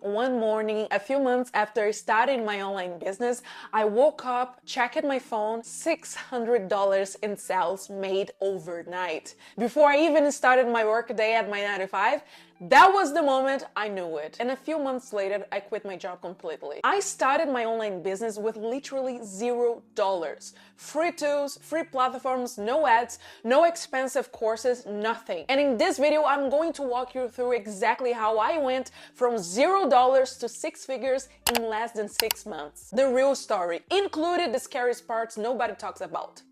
One morning, a few months after starting my online business, I woke up, checked my phone, $600 in sales made overnight. Before I even started my work day at my 9 to 5, that was the moment I knew it. And a few months later, I quit my job completely. I started my online business with literally $0. Free tools, free platforms, no ads, no expensive courses, nothing. And in this video, I'm going to walk you through exactly how I went from $0 to six figures in less than 6 months. The real story, included the scariest parts nobody talks about.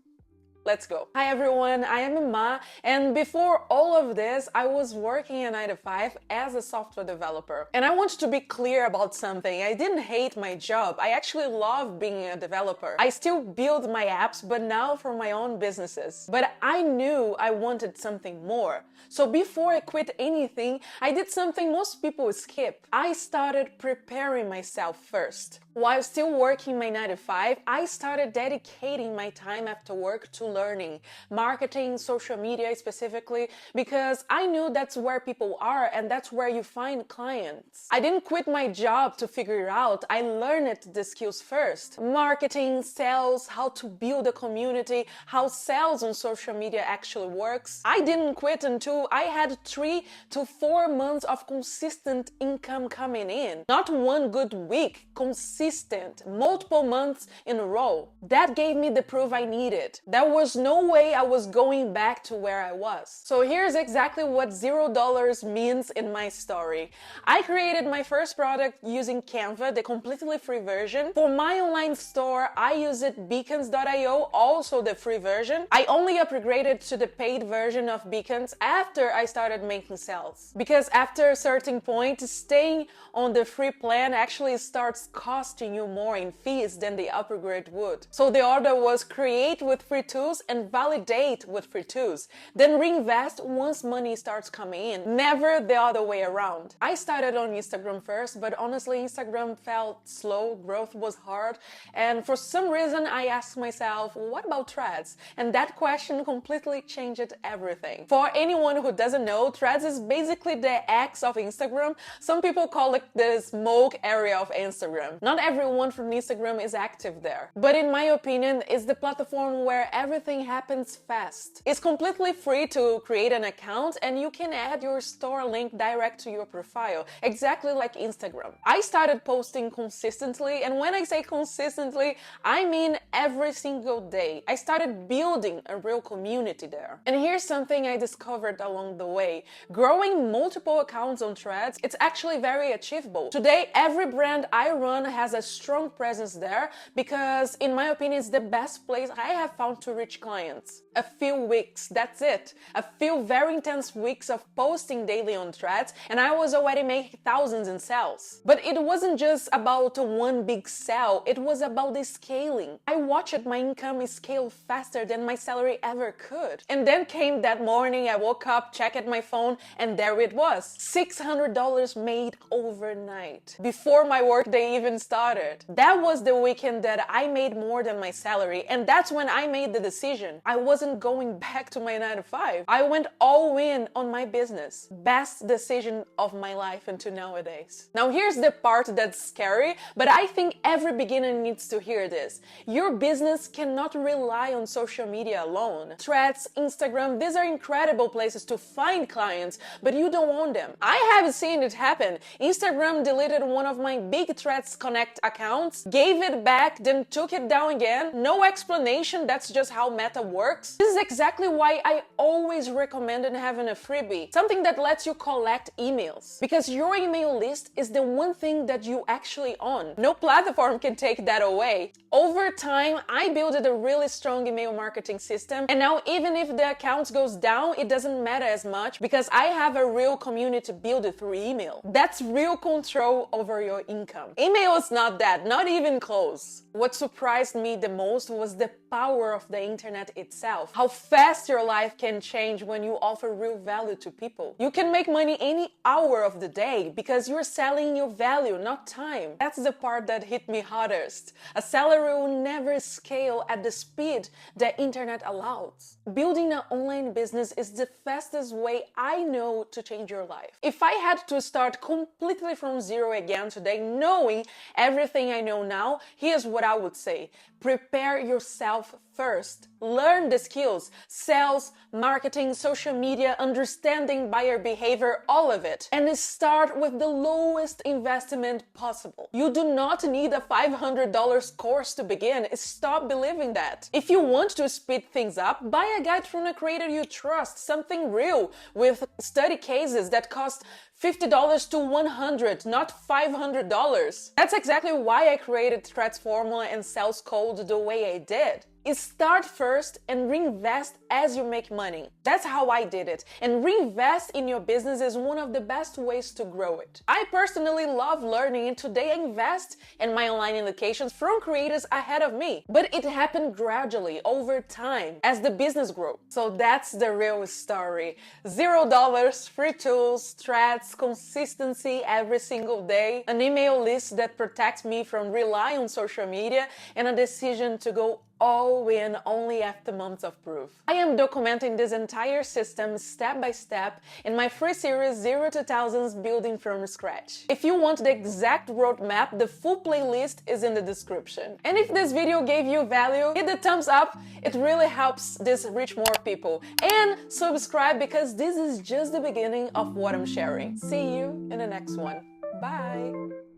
Let's go. Hi everyone, I am Ima, and before all of this, I was working a 9 to 5 as a software developer. And I want to be clear about something. I didn't hate my job. I actually love being a developer. I still build my apps, but now for my own businesses. But I knew I wanted something more. So before I quit anything, I did something most people skip. I started preparing myself first. While still working my 9 to 5, I started dedicating my time after work to learning, marketing, social media specifically, because I knew that's where people are and that's where you find clients. I didn't quit my job to figure it out. I learned the skills first. Marketing, sales, how to build a community, how sales on social media actually works. I didn't quit until I had 3 to 4 months of consistent income coming in. Not one good week, consistent, multiple months in a row. That gave me the proof I needed. There was no way I was going back to where I was. So here's exactly what $0 means in my story. I created my first product using Canva, the completely free version. For my online store, I used beacons.io, also the free version. I only upgraded to the paid version of Beacons after I started making sales. Because after a certain point, staying on the free plan actually starts costing you more in fees than the upgrade would. So the order was create with free tools and validate with free tools. Then reinvest once money starts coming in. Never the other way around. I started on Instagram first, but honestly Instagram felt slow, growth was hard, and for some reason I asked myself, what about Threads? And that question completely changed everything. For anyone who doesn't know, Threads is basically the X of Instagram. Some people call it the smoke area of Instagram. Not everyone from Instagram is active there, but in my opinion, it's the platform where everything happens fast. It's completely free to create an account and you can add your store link direct to your profile, exactly like Instagram. I started posting consistently, and when I say consistently, I mean every single day. I started building a real community there. And here's something I discovered along the way. Growing multiple accounts on Threads, it's actually very achievable. Today, every brand I run has a strong presence there because, in my opinion, it's the best place I have found to reach clients. A few weeks, that's it. A few very intense weeks of posting daily on Threads and I was already making thousands in sales. But it wasn't just about one big sale, it was about the scaling. I watched my income scale faster than my salary ever could. And then came that morning, I woke up, checked my phone, and there it was. $600 made overnight, before my workday even started. That was the weekend that I made more than my salary, and that's when I made the decision. I wasn't going back to my 9 to 5. I went all in on my business. Best decision of my life until nowadays. Now here's the part that's scary, but I think every beginner needs to hear this. Your business cannot rely on social media alone. Threads, Instagram, these are incredible places to find clients, but you don't own them. I have seen it happen. Instagram deleted one of my big Threads Connect accounts, gave it back, then took it down again. No explanation, that's just how Meta works. This is exactly why I always recommended having a freebie, something that lets you collect emails, because your email list is the one thing that you actually own. No platform can take that away. Over time, I built a really strong email marketing system, and now even if the account goes down, it doesn't matter as much because I have a real community built through email. That's real control over your income. Email is not that, not even close. What surprised me the most was the power of the internet itself. How fast your life can change when you offer real value to people. You can make money any hour of the day because you're selling your value, not time. That's the part that hit me hardest. A salary will never scale at the speed the internet allows. Building an online business is the fastest way I know to change your life. If I had to start completely from zero again today, knowing everything I know now, here's what I would say. Prepare yourself first. Learn the skills, sales, marketing, social media, understanding buyer behavior, all of it. And start with the lowest investment possible. You do not need a $500 course to begin. Stop believing that. If you want to speed things up, buy a guide from a creator you trust, something real, with study cases that cost $50 to $100, not $500. That's exactly why I created Threads Formula and Sales Code the way I did. Start first and reinvest as you make money. That's how I did it. And reinvest in your business is one of the best ways to grow it. I personally love learning, and today I invest in my online educations from creators ahead of me. But it happened gradually over time as the business grew. So that's the real story. $0, free tools, threads, consistency every single day, an email list that protects me from relying on social media, and a decision to go all in only after months of proof. I am documenting this entire system step by step in my free series 0 to Thousands Building from Scratch. If you want the exact roadmap, the full playlist is in the description. And if this video gave you value, hit the thumbs up. It really helps this reach more people. And subscribe, because this is just the beginning of what I'm sharing. See you in the next one. Bye!